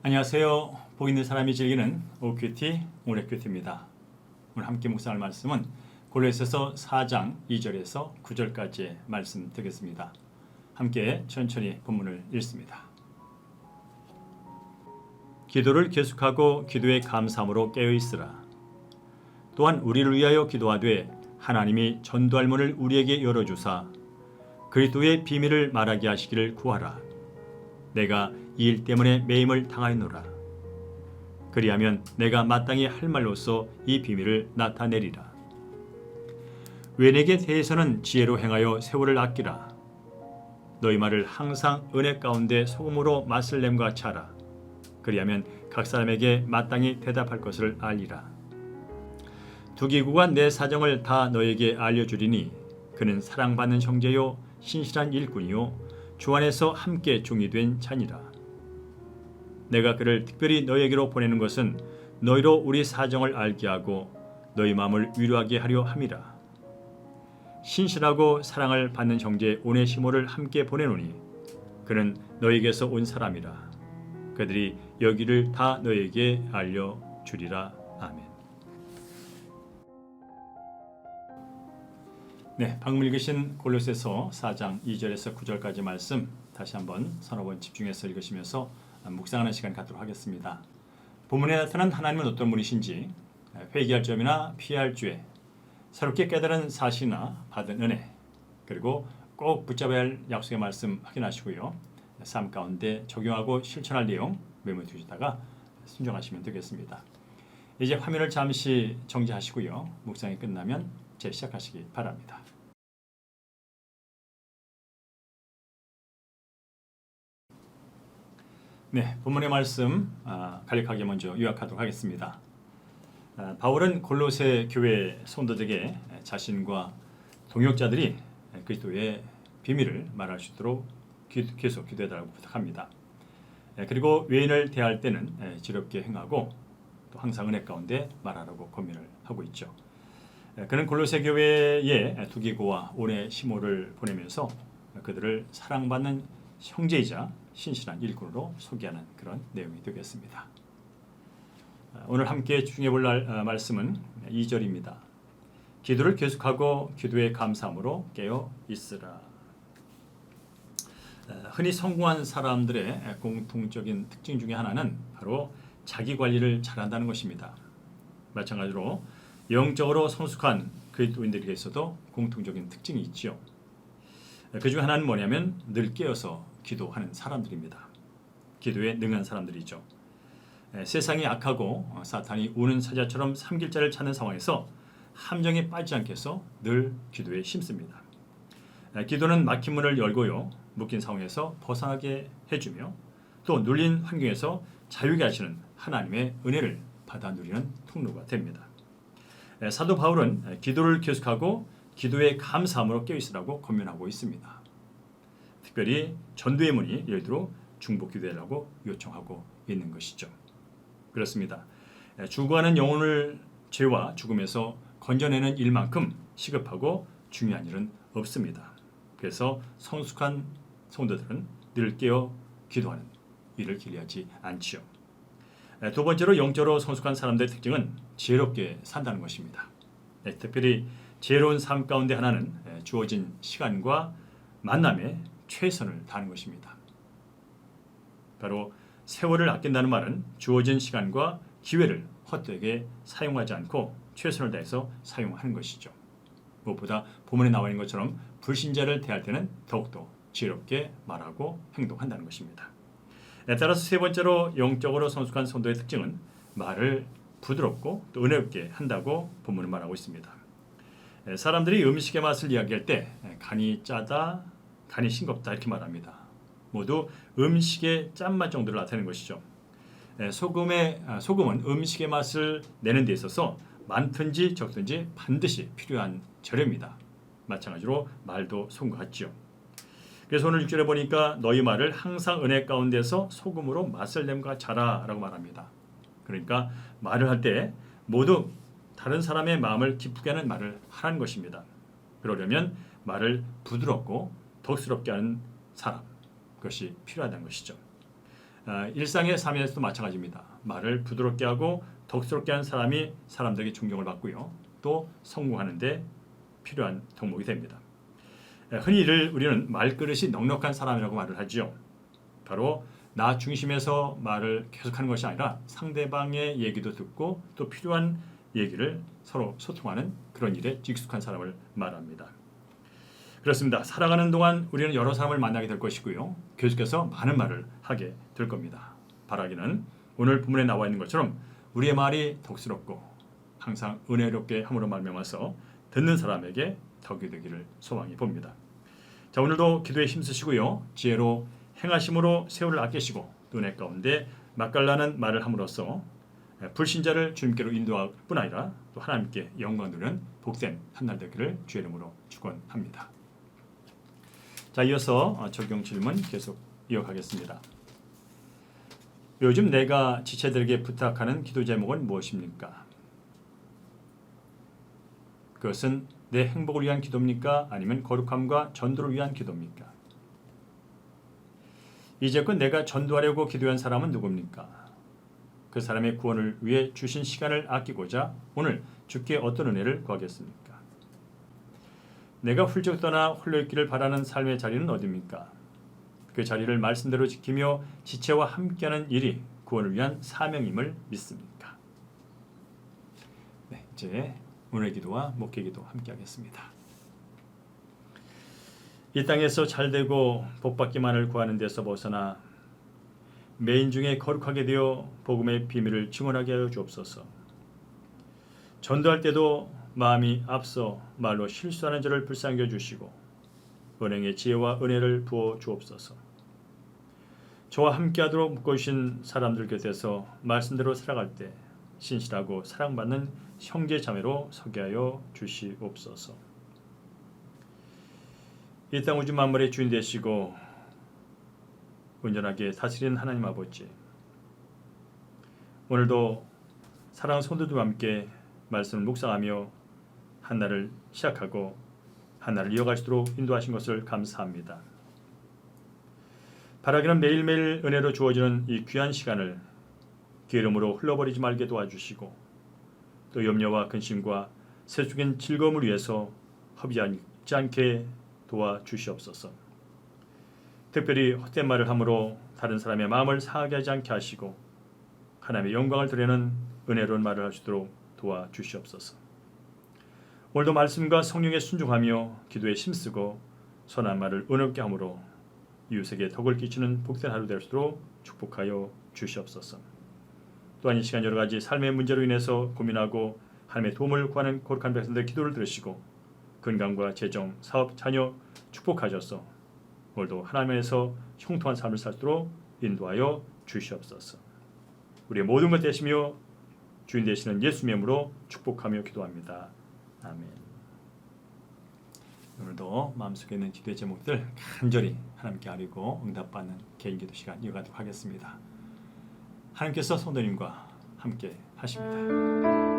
안녕하세요. 복 있는 사람이 즐기는 OQT 오늘의 큐티입니다. 오늘 함께 묵상할 말씀은 골로새서 4장 2절에서 9절까지의 말씀 되겠습니다. 함께 천천히 본문을 읽습니다. 기도를 계속하고 기도에 감사함으로 깨어있으라. 또한 우리를 위하여 기도하되 하나님이 전도할 문을 우리에게 열어주사 그리스도의 비밀을 말하게 하시기를 구하라. 내가 이 일 때문에 매임을 당하였노라. 그리하면 내가 마땅히 할 말로써 이 비밀을 나타내리라. 외내에 대해서는 지혜로 행하여 세월을 아끼라. 너희 말을 항상 은혜 가운데 소금으로 맛을 냄과 같이 하라. 그리하면 각 사람에게 마땅히 대답할 것을 알리라. 두기구가 내 사정을 다 너에게 알려주리니 그는 사랑받는 형제요 신실한 일꾼이요 주 안에서 함께 종이 된 자니라. 내가 그를 특별히 너에게로 보내는 것은 너희로 우리 사정을 알게 하고 너희 마음을 위로하게 하려 함이라. 신실하고 사랑을 받는 형제 오네시모를 함께 보내노니 그는 너에게서 온 사람이라. 그들이 여기를 다 너에게 알려주리라. 아멘. 네, 방금 읽으신 골로새서 4장 2절에서 9절까지 말씀 다시 한번 서너 번 집중해서 읽으시면서 묵상하는 시간 갖도록 하겠습니다. 본문에 나타난 하나님은 어떤 분이신지 회개할 점이나 피할 죄, 새롭게 깨달은 사실이나 받은 은혜, 그리고 꼭 붙잡아야 할 약속의 말씀 확인하시고요. 삶 가운데 적용하고 실천할 내용 메모해 두시다가 순종하시면 되겠습니다. 이제 화면을 잠시 정지하시고요. 묵상이 끝나면 재시작하시기 바랍니다. 네, 본문의 말씀 간략하게 먼저 요약하도록 하겠습니다. 바울은 골로새 교회 성도들에게 자신과 동역자들이 그리스도의 비밀을 말할 수 있도록 계속 기도해달라고 부탁합니다. 그리고 외인을 대할 때는 지혜롭게 행하고 또 항상 은혜 가운데 말하라고 권면을 하고 있죠. 그는 골로새 교회에 두기고와 오네시모를 보내면서 그들을 사랑받는 형제이자 신실한 일꾼으로 소개하는 그런 내용이 되겠습니다. 오늘 함께 집중해 볼 말씀은 2절입니다. 기도를 계속하고 기도에 감사함으로 깨어 있으라. 흔히 성공한 사람들의 공통적인 특징 중에 하나는 바로 자기 관리를 잘한다는 것입니다. 마찬가지로 영적으로 성숙한 그리스도인들에게서도 공통적인 특징이 있죠. 그 중 하나는 뭐냐면 늘 깨어서 기도하는 사람들입니다. 기도에 능한 사람들이죠. 세상이 악하고 사탄이 우는 사자처럼 삼킬 자를 찾는 상황에서 함정에 빠지지 않게 해서 늘 기도에 힘씁니다. 기도는 막힌 문을 열고요. 묶인 상황에서 벗어나게 해주며 또 눌린 환경에서 자유게 하시는 하나님의 은혜를 받아 누리는 통로가 됩니다. 사도 바울은 기도를 계속하고 기도에 감사함으로 깨어있으라고 권면하고 있습니다. 특별히 전도의 문이 열도록 중보 기도해라고 요청하고 있는 것이죠. 그렇습니다. 죽어가는 영혼을 죄와 죽음에서 건져내는 일만큼 시급하고 중요한 일은 없습니다. 그래서 성숙한 성도들은 늘 깨어 기도하는 일을 기리하지 않지요. 두 번째로 영적으로 성숙한 사람들의 특징은 지혜롭게 산다는 것입니다. 특별히 지혜로운 삶 가운데 하나는 주어진 시간과 만남에 최선을 다하는 것입니다. 바로 세월을 아낀다는 말은 주어진 시간과 기회를 헛되게 사용하지 않고 최선을 다해서 사용하는 것이죠. 무엇보다 본문에 나와 있는 것처럼 불신자를 대할 때는 더욱더 지혜롭게 말하고 행동한다는 것입니다. 따라서 세 번째로 영적으로 성숙한 성도의 특징은 말을 부드럽고 또 은혜롭게 한다고 본문은 말하고 있습니다. 사람들이 음식의 맛을 이야기할 때 간이 짜다, 간이 싱겁다 이렇게 말합니다. 모두 음식의 짠맛 정도를 나타내는 것이죠. 소금은 음식의 맛을 내는 데 있어서 많든지 적든지 반드시 필요한 재료입니다. 마찬가지로 말도 소금과 같죠. 그래서 오늘 6절에 보니까 너희 말을 항상 은혜 가운데서 소금으로 맛을 냄과 자라 라고 말합니다. 그러니까 말을 할 때 모두 다른 사람의 마음을 기쁘게 하는 말을 하라는 것입니다. 그러려면 말을 부드럽고 덕스럽게 하는 사람, 그것이 필요하다는 것이죠. 일상의 삶에서도 마찬가지입니다. 말을 부드럽게 하고 덕스럽게 하는 사람이 사람들에게 존경을 받고요. 또 성공하는 데 필요한 덕목이 됩니다. 흔히 우리는 말그릇이 넉넉한 사람이라고 말을 하죠. 바로 나 중심에서 말을 계속하는 것이 아니라 상대방의 얘기도 듣고 또 필요한 얘기를 서로 소통하는 그런 일에 익숙한 사람을 말합니다. 그렇습니다. 살아가는 동안 우리는 여러 사람을 만나게 될 것이고요. 계속해서 많은 말을 하게 될 겁니다. 바라기는 오늘 본문에 나와 있는 것처럼 우리의 말이 덕스럽고 항상 은혜롭게 함으로 말미암아서 듣는 사람에게 덕이 되기를 소망해 봅니다. 자, 오늘도 기도에 힘쓰시고요. 지혜로 행하심으로 세월을 아끼시고 은혜 가운데 맛깔나는 말을 함으로써 불신자를 주님께로 인도할 뿐 아니라 또 하나님께 영광 누리는 복된 한날 되기를 주의 이름으로 축원합니다. 자, 이어서 적용 질문 계속 이어가겠습니다. 요즘 내가 지체들에게 부탁하는 기도 제목은 무엇입니까? 그것은 내 행복을 위한 기도입니까? 아니면 거룩함과 전도를 위한 기도입니까? 이제껏 내가 전도하려고 기도한 사람은 누굽니까? 그 사람의 구원을 위해 주신 시간을 아끼고자 오늘 주께 어떤 은혜를 구하겠습니까? 내가 훌쩍 떠나 홀려있기를 바라는 삶의 자리는 어디입니까? 그 자리를 말씀대로 지키며 지체와 함께하는 일이 구원을 위한 사명임을 믿습니까? 네, 이제 오늘 기도와 목회 기도 함께 하겠습니다. 이 땅에서 잘되고 복받기만을 구하는 데서 벗어나 매인 중에 거룩하게 되어 복음의 비밀을 증언하게 하여 주옵소서. 전도할 때도 마음이 앞서 말로 실수하는 자를 불쌍히 여주시고 은행의 지혜와 은혜를 부어 주옵소서. 저와 함께하도록 묶어주신 사람들 곁에서 말씀대로 살아갈 때 신실하고 사랑받는 형제 자매로 서게 하여 주시옵소서. 이 땅 우주 만물의 주인 되시고 온전하게 다스리는 하나님 아버지, 오늘도 사랑하는 성도들과 함께 말씀을 묵상하며 한 날을 시작하고 한 날을 이어갈 수 있도록 인도하신 것을 감사합니다. 바라기는 매일매일 은혜로 주어지는 이 귀한 시간을 게으름으로 흘러버리지 말게 도와주시고 또 염려와 근심과 세속인 즐거움을 위해서 허비하지 않게 도와주시옵소서. 특별히 헛된 말을 함으로 다른 사람의 마음을 상하게 하지 않게 하시고 하나님의 영광을 드리는 은혜로운 말을 할 수 있도록 도와주시옵소서. 오늘도 말씀과 성령에 순종하며 기도에 힘쓰고 선한 말을 은혜롭게 함으로 이웃에게 덕을 끼치는 복된 하루 될 수 있도록 축복하여 주시옵소서. 또한 이 시간 여러 가지 삶의 문제로 인해서 고민하고 하나님의 도움을 구하는 거룩한 백성들의 기도를 들으시고 건강과 재정, 사업, 자녀 축복하셔서 오늘도 하나님에서 형통한 삶을 살도록 인도하여 주시옵소서. 우리의 모든 것 되시며 주인 되시는 예수님의 이름으로 축복하며 기도합니다. 아멘. 오늘도 마음속에 있는 기도의 제목들 간절히 하나님께 아뢰고 응답받는 개인 기도 시간 이어가도록 하겠습니다. 하나님께서 성도님과 함께 하십니다.